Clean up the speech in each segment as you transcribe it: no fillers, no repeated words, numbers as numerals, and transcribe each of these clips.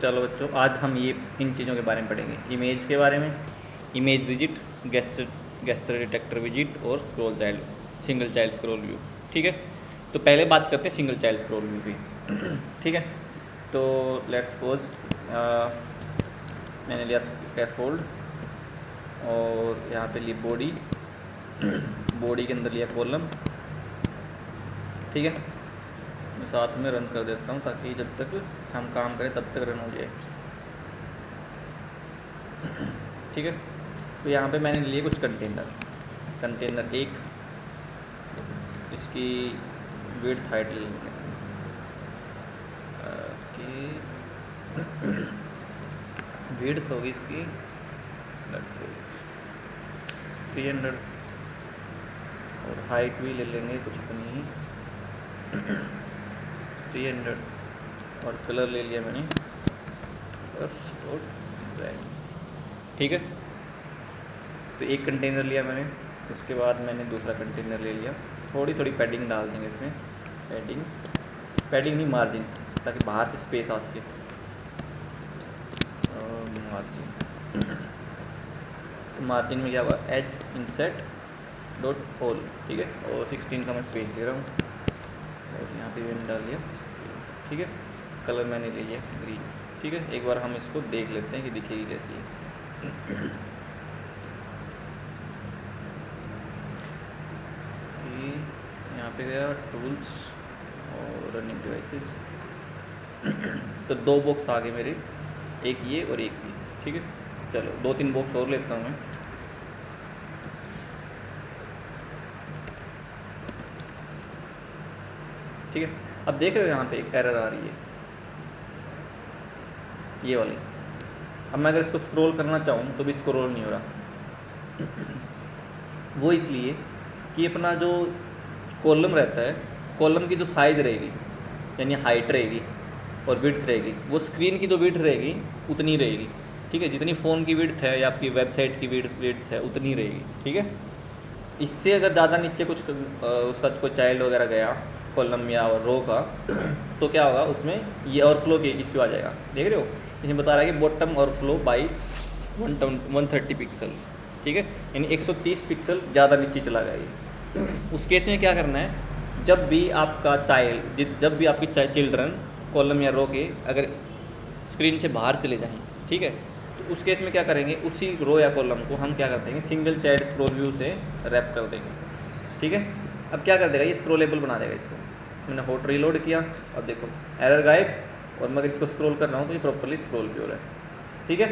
चलो बच्चों, आज हम ये इन चीज़ों के बारे में पढ़ेंगे। इमेज के बारे में, image visit, gesture detector visit और scroll child, single child scroll view. ठीक है, तो पहले बात करते हैं सिंगल चाइल्ड स्क्रॉल व्यू की। ठीक है, तो लेट्स सपोज मैंने लिया स्कैफोल्ड और यहाँ पे ली बॉडी, बॉडी के अंदर लिया कॉलम। ठीक है, मैं साथ में रन कर देता हूँ ताकि जब तक हम काम करें तब तक रन हो जाए। ठीक है, तो यहाँ पे मैंने लिए कुछ कंटेनर एक, इसकी विड्थ हाइट ले लेंगे कि विड्थ होगी इसकी 300 और हाइट भी ले लेंगे कुछ इतनी 300 और कलर ले लिया मैंने रेड। ठीक है, तो एक कंटेनर लिया मैंने, उसके बाद मैंने दूसरा कंटेनर ले लिया। थोड़ी थोड़ी पैडिंग डाल देंगे इसमें, पैडिंग नहीं मार्जिन, ताकि बाहर से स्पेस आ सके। मार्जिन में क्या हुआ, एज इंसेट डॉट होल। ठीक है, और 16 का मैं स्पेस दे रहा हूँ और यहाँ पे मैंने डाल दिया। ठीक है, कलर मैंने ले लिया ग्रीन। ठीक है, एक बार हम इसको देख लेते हैं कि दिखेगी कैसी है। यहाँ पे गया टूल्स और रनिंग डिवाइसेस, तो 2 बॉक्स आ गए मेरे, एक ये और एक ये। ठीक है, चलो 2-3 बॉक्स और लेता हूँ मैं। ठीक है, अब देख रहे हो यहाँ पे एक एरर आ रही है, ये वाली। अब मैं अगर इसको स्क्रॉल करना चाहूँ तो भी स्क्रॉल नहीं हो रहा। वो इसलिए कि अपना जो कॉलम रहता है, कॉलम की जो साइज़ रहेगी यानी हाइट रहेगी और विड्थ रहेगी, वो स्क्रीन की जो विड्थ रहेगी उतनी रहेगी। ठीक है, जितनी फ़ोन की विड्थ है या आपकी वेबसाइट की विड्थ है उतनी रहेगी। ठीक है, इससे अगर ज़्यादा नीचे कुछ उसका कोई चाइल्ड वगैरह गया कॉलम या रो का, तो क्या होगा, उसमें ये ओवरफ्लो के इश्यू आ जाएगा। देख रहे हो, इसमें बता रहा है कि बॉटम ओवरफ्लो बाई 130 पिक्सल। ठीक है, यानी 130 पिक्सल ज़्यादा नीचे चला गया ये। उस केस में क्या करना है, जब भी आपका जब भी आपकी चिल्ड्रन कॉलम या रो के अगर स्क्रीन से बाहर चले जाएं, ठीक है, तो उस केस में क्या करेंगे, उसी रो या कॉलम को हम क्या कर देंगे, सिंगल चाइल्ड स्क्रॉल व्यू से रैप कर देंगे। ठीक है, अब क्या कर देगा, ये स्क्रॉलेबल बना देगा इसको। मैंने हॉट रीलोड किया और देखो एरर गायब, और मैं इसको स्क्रॉल कर रहा हूँ तो ये प्रॉपर्ली स्क्रॉल भी हो रहा है। ठीक है,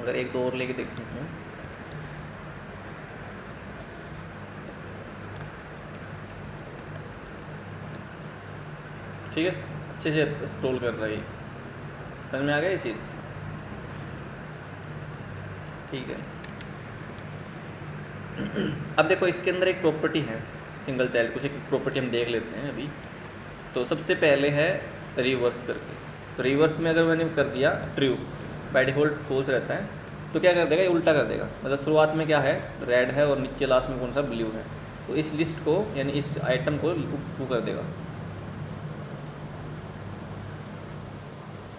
अगर एक दो और लेके देखते हैं इसमें, ठीक है, अच्छे से स्क्रॉल कर रहा है ये। समझ में आ गया ये चीज़? ठीक है, अब देखो इसके अंदर एक प्रॉपर्टी है सिंगल चाइल्ड, कुछ एक प्रॉपर्टी हम देख लेते हैं अभी। तो सबसे पहले है रिवर्स करके, तो रिवर्स में अगर मैंने कर दिया ट्रू, बाय डिफ़ॉल्ट फॉल्स रहता है, तो क्या कर देगा, ये उल्टा कर देगा। मतलब शुरुआत में क्या है, रेड है और नीचे लास्ट में कौन सा, ब्लू है, तो इस लिस्ट को यानी इस आइटम को ट्रू कर देगा।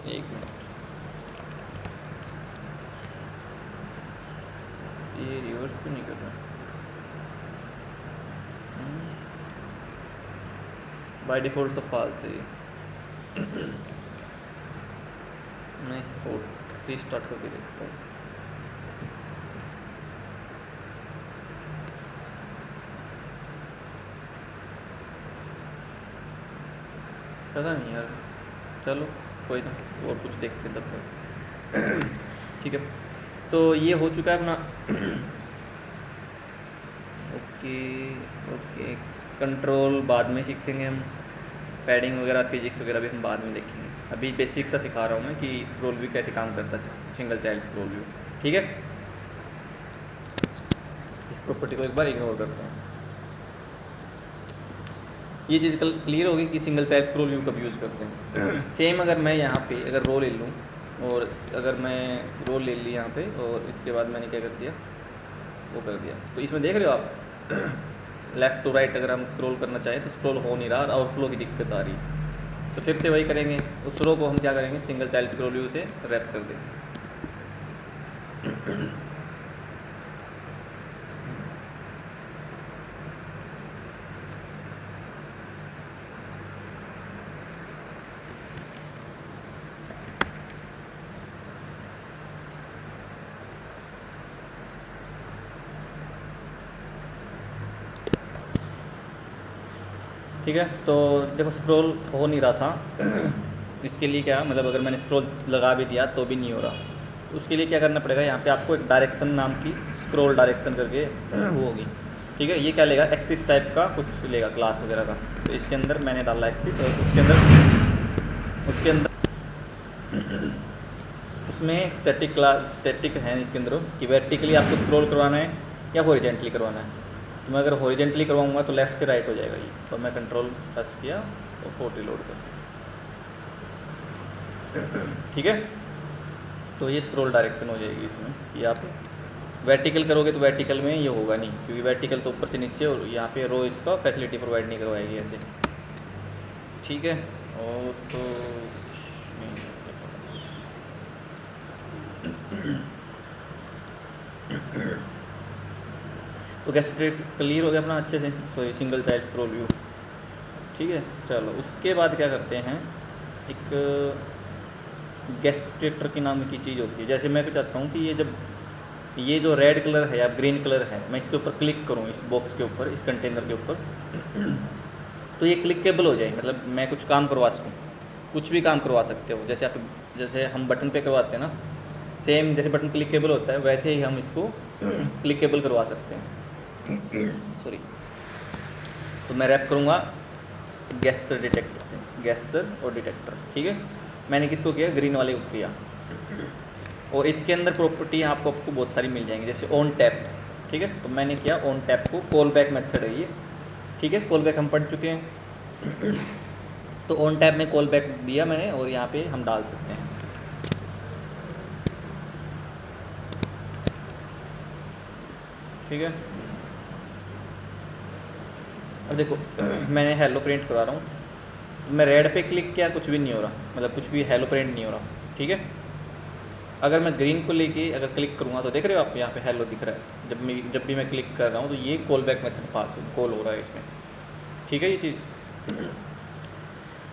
एक मिनट, ये रिवर्स क्यों नहीं कर रहा, बाय डिफ़ॉल्ट तो फॉल्स है ये। मैं रीस्टार्ट करके देखता हूँ। पता नहीं यार, चलो कोई ना, और कुछ देखते हैं तब तक। ठीक है, तो ये हो चुका है अपना। ओके, कंट्रोल बाद में सीखेंगे हम, पैडिंग वगैरह फिजिक्स वगैरह भी हम बाद में देखेंगे। अभी बेसिक सा सिखा रहा हूँ मैं कि स्क्रॉल व्यू कैसे काम करता है, सिंगल चाइल्ड स्क्रॉल व्यू। ठीक है, इस प्रॉपर्टी को एक बार इग्नोर करते हैं। ये चीज़ कल क्लियर होगी कि सिंगल चाइल्ड स्क्रॉल व्यू कब यूज़ करते हैं। सेम अगर मैं यहाँ पे अगर रो ले लूँ, और अगर मैं रो ले ली यहाँ पे, और इसके बाद मैंने क्या कर दिया, वो कर दिया, तो इसमें देख रहे हो आप लेफ़्ट टू राइट अगर हम स्क्रॉल करना चाहें तो स्क्रॉल हो नहीं रहा, और ओवरफ्लो की दिक्कत आ रही। तो फिर से वही करेंगे, उस रो को हम क्या करेंगे, सिंगल चाइल्ड स्क्रॉल व्यू से रैप कर देंगे। ठीक है, तो देखो स्क्रॉल हो नहीं रहा था इसके लिए क्या, मतलब अगर मैंने स्क्रॉल लगा भी दिया तो भी नहीं हो रहा, तो उसके लिए क्या करना पड़ेगा, यहाँ पे आपको एक डायरेक्शन नाम की स्क्रॉल डायरेक्शन करके वो होगी। ठीक है, ये क्या लेगा, एक्सिस टाइप का कुछ लेगा क्लास वगैरह का, तो इसके अंदर मैंने डाला एक्सिस, और उसके अंदर उसमें स्टैटिक है इसके अंदर कि वर्टिकली आपको स्क्रॉल करवाना है या हॉरिजेंटली करवाना है। तो मैं अगर हॉरिजेंटली करवाऊंगा तो लेफ़्ट से राइट हो जाएगा ये, तो मैं कंट्रोल प्रेस किया और 40 लोड कर, ठीक है। तो ये स्क्रॉल डायरेक्शन हो जाएगी इसमें, ये आप वर्टिकल करोगे तो वर्टिकल में ये होगा नहीं, क्योंकि वर्टिकल तो ऊपर से नीचे, और यहाँ पे रो इसका फैसिलिटी प्रोवाइड नहीं करवाएगी ऐसे, ठीक है। और तो तो गेस्ट्रेट क्लियर हो गया अपना अच्छे से, sorry single child scroll view, ठीक है। चलो उसके बाद क्या करते हैं, एक गेस्ट्रेटर की नाम की चीज़ होती है। जैसे मैं चाहता हूँ कि ये जब ये जो रेड कलर है या ग्रीन कलर है, मैं इसके ऊपर क्लिक करूँ, इस बॉक्स के ऊपर, इस कंटेनर के ऊपर, तो ये क्लिकेबल हो जाए, मतलब मैं कुछ काम करवा सकूँ, कुछ भी काम करवा सकते हो। जैसे हम बटन पे करवाते हैं ना, सेम जैसे बटन क्लिकेबल होता है वैसे ही हम इसको क्लिकेबल करवा सकते हैं। सॉरी, तो मैं रैप करूँगा गेस्चर डिटेक्टर से, गेस्चर और डिटेक्टर, ठीक है। मैंने किसको किया, ग्रीन वाले को किया, और इसके अंदर प्रॉपर्टी आपको बहुत सारी मिल जाएंगी, जैसे ऑन टैप, ठीक है। तो मैंने किया ऑन टैप को, कॉल बैक मेथड है ये, ठीक है। कॉल बैक हम पढ़ चुके हैं, तो ऑन टैप में कॉल बैक दिया मैंने, और यहाँ पे हम डाल सकते हैं, ठीक है। अब देखो मैंने हेलो प्रिंट करवा रहा हूँ, मैं रेड पे क्लिक किया, कुछ भी नहीं हो रहा, मतलब कुछ भी हेलो प्रिंट नहीं हो रहा, ठीक है। अगर मैं ग्रीन को लेके अगर क्लिक करूँगा तो देख रहे हो आप, यहाँ पे हेलो दिख रहा है, जब भी मैं क्लिक कर रहा हूँ तो ये कॉल बैक मेथड पास कॉल हो रहा है इसमें, ठीक है। ये चीज़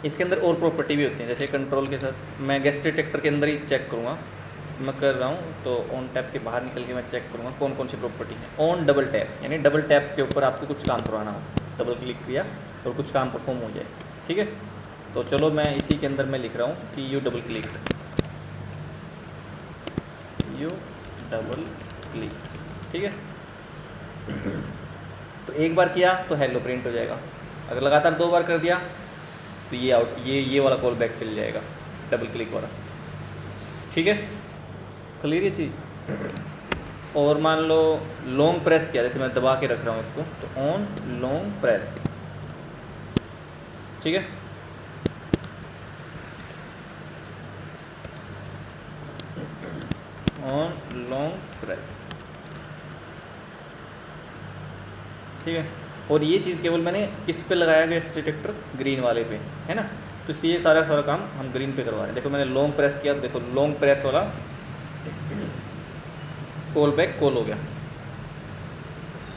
इसके अंदर और प्रॉपर्टी भी होती है, जैसे कंट्रोल के साथ मैं गेस्ट डिटेक्टर के अंदर ही चेक करूँगा, मैं कर रहा हूँ तो ऑन टैप के बाहर निकल के मैं चेक करूँगा कौन कौन सी प्रॉपर्टी है। ऑन डबल टैप, यानी डबल टैप के ऊपर आपको कुछ काम करवाना हो, डबल क्लिक किया और कुछ काम परफॉर्म हो जाए, ठीक है। तो चलो मैं इसी के अंदर मैं लिख रहा हूँ कि यू डबल क्लिक, ठीक है। तो एक बार किया तो हेलो प्रिंट हो जाएगा, अगर लगातार 2 बार कर दिया तो ये वाला कॉल बैक चल जाएगा, डबल क्लिक वाला, ठीक है। क्लियर ये चीज़। और मान लो लॉन्ग प्रेस किया, जैसे मैं दबा के रख रहा हूँ इसको, तो ऑन लॉन्ग प्रेस, ठीक है। ऑन लॉन्ग प्रेस, ठीक है। और ये चीज़ केवल मैंने किस पे लगाया गया, डिटेक्टर ग्रीन वाले पे, है ना। तो इसलिए सारा काम हम ग्रीन पे करवा रहे हैं। देखो मैंने लॉन्ग प्रेस किया तो देखो लॉन्ग प्रेस वाला कॉल बैक कॉल हो गया,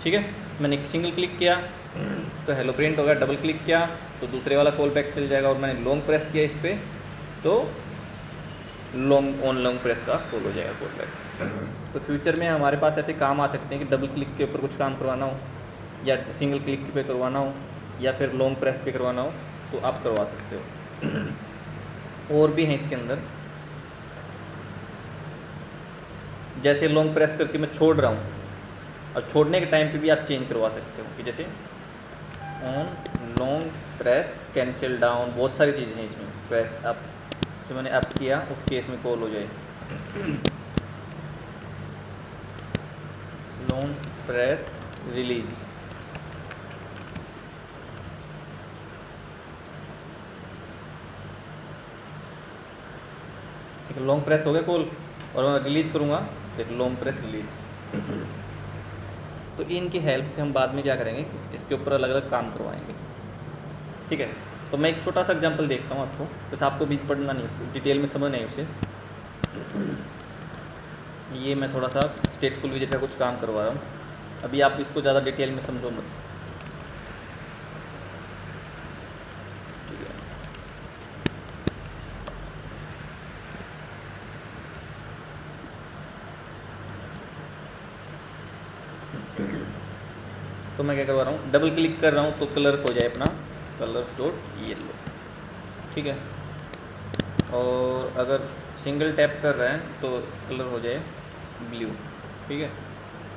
ठीक है। मैंने सिंगल क्लिक किया तो हेलो प्रिंट हो गया, डबल क्लिक किया तो दूसरे वाला कॉल बैक चल जाएगा, और मैंने लॉन्ग प्रेस किया इस पर तो लॉन्ग प्रेस का कॉल हो जाएगा, कॉल बैक। तो फ्यूचर में हमारे पास ऐसे काम आ सकते हैं कि डबल क्लिक के ऊपर कुछ काम करवाना हो, या सिंगल क्लिक पे करवाना हो, या फिर लॉन्ग प्रेस पे करवाना हो, तो आप करवा सकते हो। और भी हैं इसके अंदर, जैसे लॉन्ग प्रेस करके मैं छोड़ रहा हूँ, और छोड़ने के टाइम पे भी आप चेंज करवा सकते हो, कि जैसे on long press cancel down, बहुत सारी चीज़ें हैं इसमें। प्रेस अप, जो मैंने अप किया उस केस में कॉल हो जाए, लॉन्ग प्रेस रिलीज, एक लॉन्ग प्रेस हो गया कॉल, और मैं रिलीज करूँगा एक लॉन्ग प्रेस रिलीज। तो इनकी हेल्प से हम बाद में क्या करेंगे, इसके ऊपर अलग अलग काम करवाएंगे, ठीक है। तो मैं एक छोटा सा एग्जांपल देखता हूँ आपको, बस आपको भी पढ़ना नहीं, उसको डिटेल में समझना है उसे। ये मैं थोड़ा सा स्टेटफुल विजिट का कुछ काम करवा रहा हूँ, अभी आप इसको ज़्यादा डिटेल में समझो मत, ठीक है। तो मैं क्या करवा रहा हूँ, डबल क्लिक कर रहा हूँ तो कलर हो जाए अपना कलर्स डॉट येलो, ठीक है। और अगर सिंगल टैप कर रहे हैं तो कलर हो जाए ब्लू, ठीक है।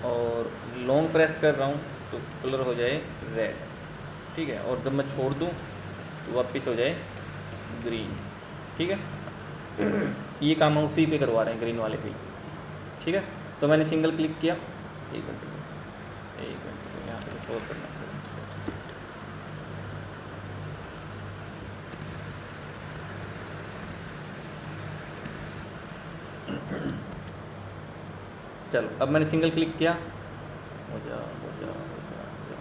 और लॉन्ग प्रेस कर रहा हूँ तो कलर हो जाए रेड, ठीक है। और जब मैं छोड़ दूँ तो वापस हो जाए ग्रीन, ठीक है। ये काम हम उसी पे करवा रहे हैं, ग्रीन वाले पे, ठीक है। तो मैंने सिंगल क्लिक किया, एक मिनट यहाँ पे कुछ और करना पड़ेगा। चलो अब मैंने सिंगल क्लिक किया, हो जा हो जा हो जा हो जा,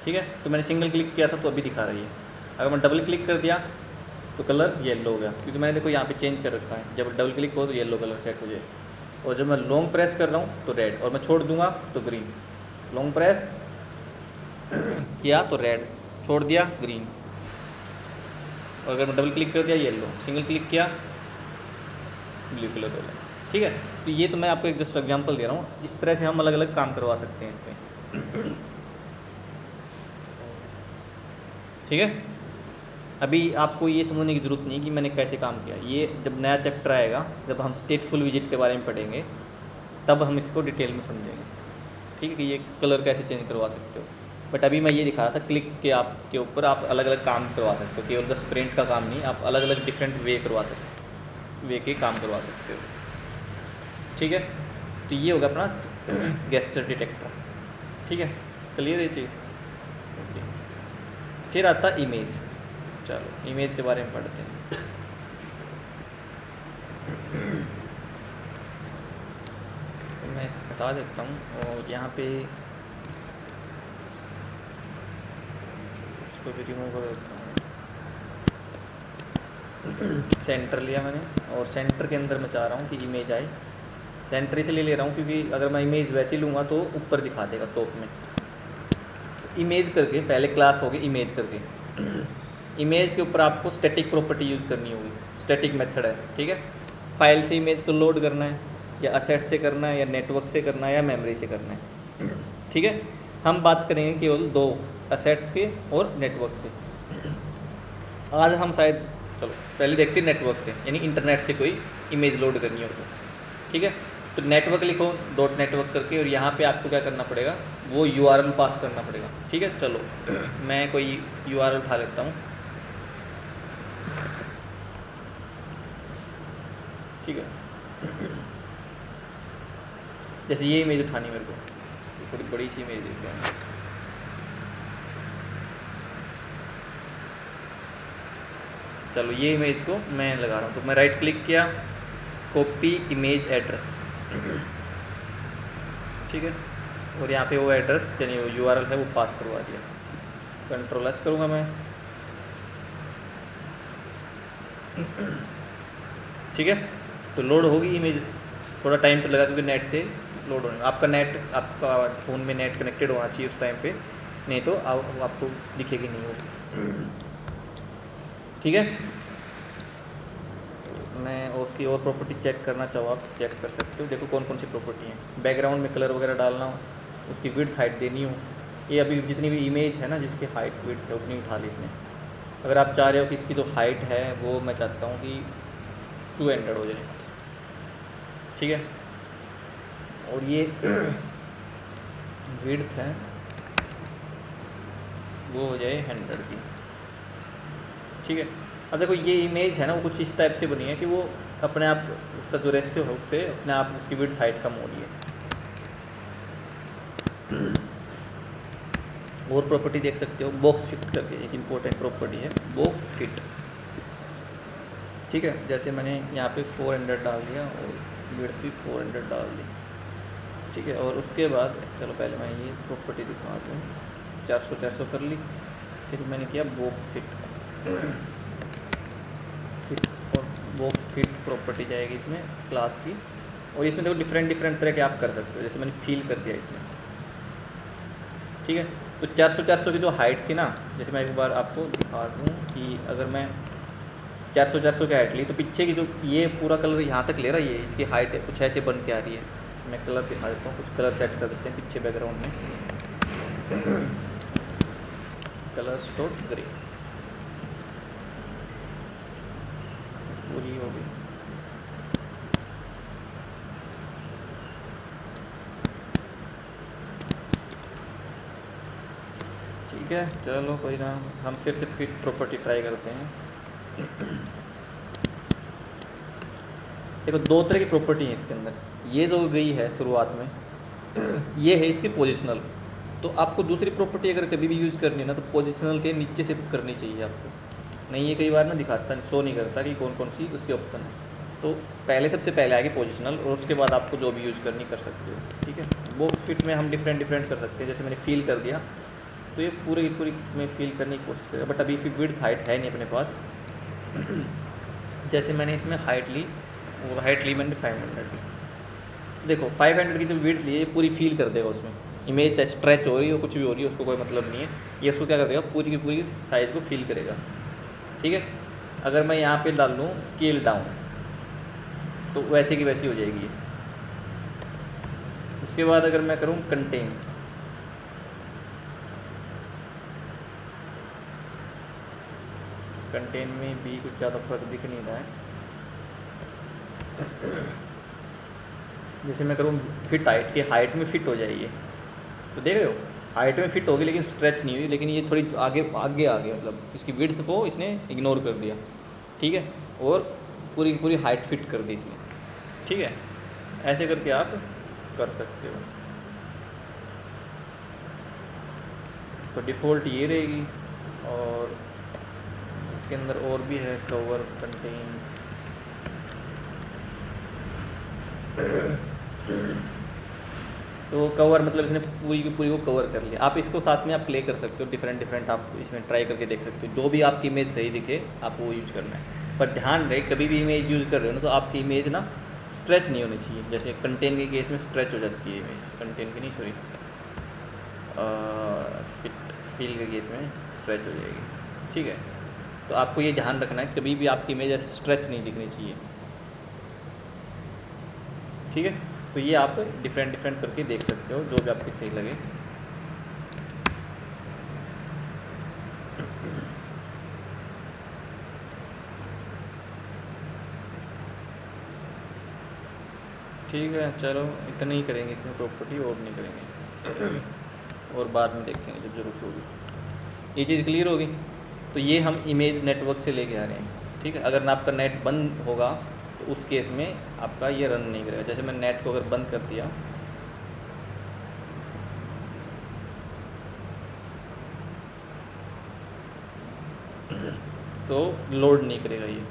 ठीक है। तो मैंने सिंगल क्लिक किया था तो अभी दिखा रही है। अगर मैं डबल क्लिक कर दिया तो कलर येलो हो गया, क्योंकि मैंने देखो यहाँ पे चेंज कर रखा है, जब डबल क्लिक हो तो येलो कलर सेट हो जाए। और जब मैं लॉन्ग प्रेस कर रहा हूँ तो रेड, और मैं छोड़ दूंगा तो ग्रीन। लॉन्ग प्रेस किया तो रेड, छोड़ दिया ग्रीन, और अगर मैं डबल क्लिक कर दिया येलो, सिंगल क्लिक किया ब्लू कलर हो गया, ठीक है। तो ये तो मैं आपको एक जस्ट एग्जांपल दे रहा हूँ, इस तरह से हम अलग अलग काम करवा सकते हैं इस पर, ठीक है। अभी आपको ये समझने की ज़रूरत नहीं कि मैंने कैसे काम किया, ये जब नया चैप्टर आएगा, जब हम स्टेटफुल विजिट के बारे में पढ़ेंगे, तब हम इसको डिटेल में समझेंगे, ठीक है, कि ये कलर कैसे चेंज करवा सकते हो। बट अभी मैं ये दिखा रहा था क्लिक के आपके ऊपर आप अलग अलग काम करवा सकते हो, केवल बस प्रिंट का काम नहीं, आप अलग अलग डिफरेंट वे करवा सकते, वे के काम करवा सकते हो, ठीक है। तो ये होगा अपना गेस्चर डिटेक्टर, ठीक है। क्लियर है चीज़। फिर आता इमेज, चलो इमेज के बारे में पढ़ते हैं। तो मैं इसे हटा देता हूँ और यहाँ पे इसको भी रिमूव कर देता हूँ। सेंटर लिया मैंने, और सेंटर के अंदर मैं चाह रहा हूँ कि इमेज आए। सेंटर इसलिए ले रहा हूँ क्योंकि अगर मैं इमेज वैसे लूँगा तो ऊपर दिखा देगा टॉप में। इमेज करके पहले क्लास होगी इमेज करके, इमेज के ऊपर आपको स्टैटिक प्रॉपर्टी यूज़ करनी होगी, स्टैटिक मेथड है, ठीक है। फाइल से इमेज को लोड करना है, या असेट से करना है, या नेटवर्क से करना है, या मेमोरी से करना है, ठीक है। हम बात करेंगे केवल दो, असेट्स के और नेटवर्क से। आज हम शायद, चलो पहले देखते हैं नेटवर्क से, यानी इंटरनेट से कोई इमेज लोड करनी हो तो, ठीक है। तो नेटवर्क लिखो डॉट नेटवर्क करके, और यहाँ पे आपको क्या करना पड़ेगा, वो URL पास करना पड़ेगा, ठीक है। चलो मैं कोई URL उठा लेता हूँ, ठीक है। जैसे ये इमेज उठानी मेरे को, थोड़ी बड़ी सी इमेज देखते हैं। चलो ये इमेज को मैं लगा रहा हूँ, तो मैं राइट क्लिक किया, कॉपी इमेज एड्रेस, ठीक है। और यहाँ पे वो एड्रेस यानी वो URL है वो पास करवा दिया। कंट्रोल एस करूँगा मैं, ठीक है। तो लोड होगी इमेज, थोड़ा टाइम तो लगा क्योंकि नेट से लोड होने, आपका नेट, आपका फ़ोन में नेट कनेक्टेड होना चाहिए उस टाइम पे, नहीं तो आपको दिखेगी नहीं वो, ठीक है। मैं उसकी और प्रॉपर्टी चेक करना चाहो आप चेक कर सकते हो, देखो कौन कौन सी प्रॉपर्टी हैं। बैकग्राउंड में कलर वगैरह डालना हो, उसकी विड्थ हाइट देनी हो, ये अभी जितनी भी इमेज है ना जिसकी हाइट विड्थ है उतनी उठा ली इसने। अगर आप चाह रहे हो कि इसकी जो हाइट है वो मैं चाहता हूँ कि 200 हो जाए, ठीक है। और ये विड्थ है वो हो जाए 100 की, ठीक है। अब देखो ये इमेज है ना वो कुछ इस टाइप से बनी है कि वो अपने आप उसका जो रेशियो है उससे अपने आप उसकी विड्थ हाइट कम हो रही है। और प्रॉपर्टी देख सकते हो बॉक्स फिट करके, एक इम्पोर्टेंट प्रॉपर्टी है बॉक्स फिट, ठीक है। जैसे मैंने यहाँ पे 400 डाल दिया और विड्थ भी 400 डाल दी, ठीक है। और उसके बाद चलो पहले मैं ये प्रॉपर्टी दिखा दूँ। 400 कर ली, फिर मैंने किया बॉक्स फिट फिट और बॉक्स फिट प्रॉपर्टी जाएगी इसमें क्लास की। और इसमें देखो डिफरेंट डिफरेंट तरह के आप कर सकते हो, जैसे मैंने फील कर दिया इसमें। ठीक है, तो 400 की जो हाइट थी ना, जैसे मैं एक बार आपको दिखा दूँ कि अगर मैं 400 की हाइट ली तो पीछे की जो ये पूरा कलर यहाँ तक ले रहा है, ये इसकी हाइट कुछ ऐसे बन के आ रही है। मैं कलर दिखा देता हूँ, कुछ कलर सेट कर देते हैं पीछे बैकग्राउंड में। कलर स्टोर ग्रे पूरी हो गई। ठीक है, चलो कोई ना, हम फिर से फिट प्रॉपर्टी ट्राई करते हैं। देखो दो तरह की प्रॉपर्टी है इसके अंदर। ये जो गई है शुरुआत में, ये है इसकी पोजिशनल। तो आपको दूसरी प्रॉपर्टी अगर कभी भी यूज़ करनी है ना, तो पोजिशनल के नीचे से करनी चाहिए आपको। नहीं, ये कई बार ना दिखाता, शो नहीं करता कि कौन कौन सी उसकी ऑप्शन है। तो पहले सबसे पहले आएगी पोजिशनल, और उसके बाद आपको जो भी यूज़ करनी कर सकते हो। ठीक है, बॉक्स फिट में हम डिफरेंट डिफरेंट कर सकते हैं। जैसे मैंने फील कर दिया, तो ये पूरी पूरी में फील करने की कोशिश करेगा, बट अभी फिर विड्थ हाइट है नहीं अपने पास। जैसे मैंने इसमें हाइट ली, वो हाइट ली मैंने 500 की। देखो 500 की जो विड्थ ली है, ये पूरी फील कर देगा उसमें। इमेज चाहे स्ट्रेच हो रही हो, कुछ भी हो रही है, उसको कोई मतलब नहीं है। ये उसको क्या कर देगा, पूरी की पूरी साइज़ को फील करेगा। ठीक है, अगर मैं यहाँ पे डाल लूँ स्केल डाउन, तो वैसे की वैसी हो जाएगी। उसके बाद अगर मैं करूँ कंटेन, कंटेन में भी कुछ ज़्यादा फर्क दिख नहीं रहा है। जैसे मैं करूँ फिट हाइट, की हाइट में फिट हो जाएगी, तो देख रहे हो हाइट में फिट होगी लेकिन स्ट्रेच नहीं हुई, लेकिन ये थोड़ी आगे आगे आ गया, मतलब इसकी विड्थ को इसने इग्नोर कर दिया। ठीक है, और पूरी की पूरी हाइट फिट कर दी इसने। ठीक है, ऐसे करके आप कर सकते हो। तो डिफ़ॉल्ट ये रहेगी, और इसके अंदर और भी है कवर कंटेन। तो कवर मतलब इसने पूरी की पूरी को कवर कर लिया। आप इसको साथ में आप प्ले कर सकते हो, डिफरेंट डिफरेंट आप इसमें ट्राई करके देख सकते हो। जो भी आपकी इमेज सही दिखे आप वो यूज करना है। पर ध्यान रहे, कभी भी इमेज यूज़ कर रहे हो ना, तो आपकी इमेज ना स्ट्रेच नहीं होनी चाहिए। जैसे कंटेन के केस में स्ट्रेच हो जाती है इमेज, कंटेन की नहीं, सॉरी, फिट फील के केस में स्ट्रेच हो जाएगी। ठीक है, तो आपको ये ध्यान रखना है, कभी भी आपकी इमेज ऐसे स्ट्रेच नहीं दिखनी चाहिए। ठीक है, तो ये आप डिफरेंट डिफरेंट करके देख सकते हो, जो भी आपकी सही लगे। ठीक है, चलो इतना ही करेंगे इसमें प्रॉपर्टी, और नहीं करेंगे। और बाद में देखेंगे जब ज़रूरत होगी। ये चीज़ क्लियर होगी। तो ये हम इमेज नेटवर्क से लेके आ रहे हैं। ठीक है, अगर ना आपका नेट बंद होगा तो उस केस में आपका ये रन नहीं करेगा। जैसे मैं नेट को अगर बंद कर दिया, तो लोड नहीं करेगा ये।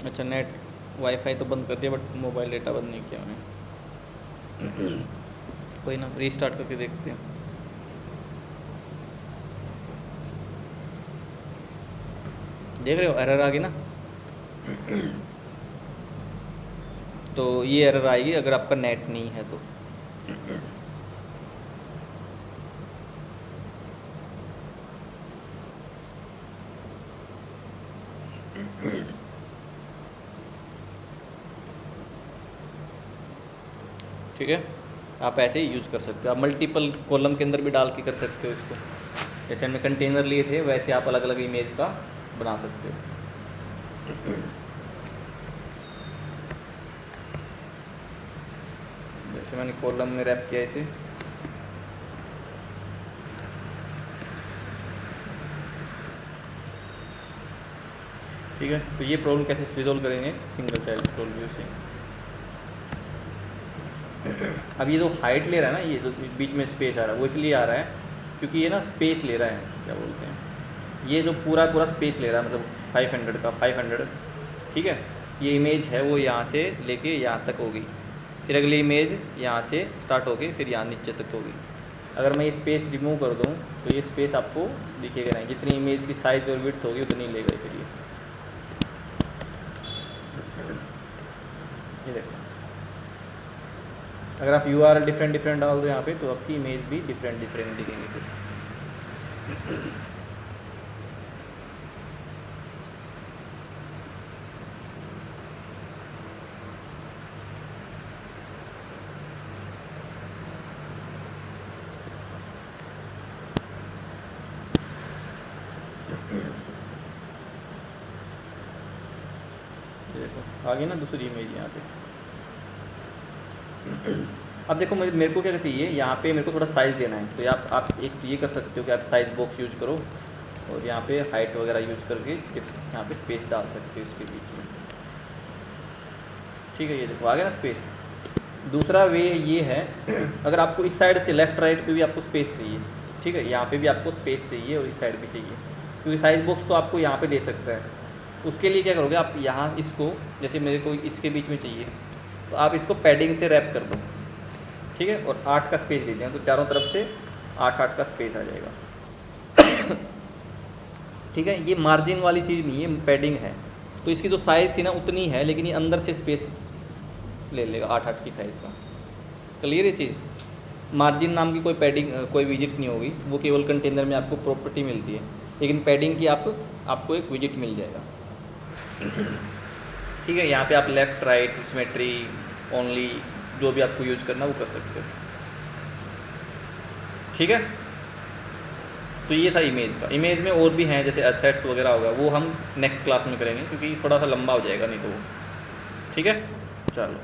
अच्छा, नेट वाईफाई तो बंद कर दिया, बट मोबाइल डेटा बंद नहीं किया मैंने। कोई ना, रीस्टार्ट करके देखते हैं। देख रहे हो एरर आ गई ना। तो ये एरर आएगी अगर आपका नेट नहीं है तो। ठीक है, आप ऐसे ही यूज़ कर सकते हो। आप मल्टीपल कॉलम के अंदर भी डाल के कर सकते हो इसको। जैसे हमने कंटेनर लिए थे, वैसे आप अलग अलग इमेज का बना सकते हो। जैसे मैंने कॉलम में रैप किया इसे, ठीक है, तो ये प्रॉब्लम कैसे रिजोल्व करेंगे सिंगल चाइल्ड स्क्रोल व्यू से। अब ये जो हाइट ले रहा है ना, ये जो बीच में स्पेस आ रहा है वो इसलिए आ रहा है क्योंकि ये ना स्पेस ले रहा है, क्या बोलते हैं, ये जो पूरा स्पेस ले रहा है, मतलब 500 का 500, ठीक है। ये इमेज है वो यहाँ से लेके यहाँ तक होगी, फिर अगली इमेज यहाँ से स्टार्ट होगी, फिर यहाँ नीचे तक होगी। अगर मैं ये स्पेस रिमूव कर दूँ तो ये स्पेस आपको दिखेगा नहीं, जितनी इमेज की साइज और विड्थ होगी उतनी लेगा फिर ये देखो। अगर आप URL डिफरेंट डाल दो यहाँ पे तो आपकी इमेज भी डिफरेंट दिखेंगी फिर। देखो आगे ना दूसरी इमेज यहाँ पे। अब देखो मेरे को क्या चाहिए, यहाँ पे मेरे को थोड़ा साइज़ देना है, तो आप एक ये कर सकते हो कि आप साइज़ बॉक्स यूज करो और यहाँ पे हाइट वगैरह यूज करके यहाँ पे स्पेस डाल सकते हो इसके बीच में, ठीक है। ये देखो आ गया ना स्पेस। दूसरा वे ये है, अगर आपको इस साइड से लेफ़्ट राइट पे भी आपको स्पेस चाहिए, ठीक है, यहाँ पे भी आपको स्पेस चाहिए और इस साइड भी चाहिए, क्योंकि साइज़ बॉक्स तो आपको यहाँ पे दे सकता है। उसके लिए क्या करोगे आप, यहाँ इसको जैसे मेरे को इसके बीच में चाहिए तो आप इसको पैडिंग से रैप कर दो, ठीक है, और 8 का स्पेस दे दें तो चारों तरफ से 8 का स्पेस आ जाएगा। ठीक है, ये मार्जिन वाली चीज़ नहीं है, पैडिंग है, तो इसकी जो साइज़ थी ना उतनी है, लेकिन ये अंदर से स्पेस ले लेगा 8 की साइज़ का। क्लियर ये चीज़। मार्जिन नाम की कोई पैडिंग कोई विजिट नहीं होगी, वो केवल कंटेनर में आपको प्रॉपर्टी मिलती है, लेकिन पैडिंग की आपको एक विजिट मिल जाएगा। ठीक है, यहाँ पे आप लेफ़्ट राइट सिमेट्री ओनली जो भी आपको यूज करना वो कर सकते हो, ठीक है। तो ये था इमेज का। इमेज में और भी हैं जैसे एसेट्स वगैरह होगा, वो हम नेक्स्ट क्लास में करेंगे क्योंकि थोड़ा सा लंबा हो जाएगा नहीं तो वो, ठीक है। चलो।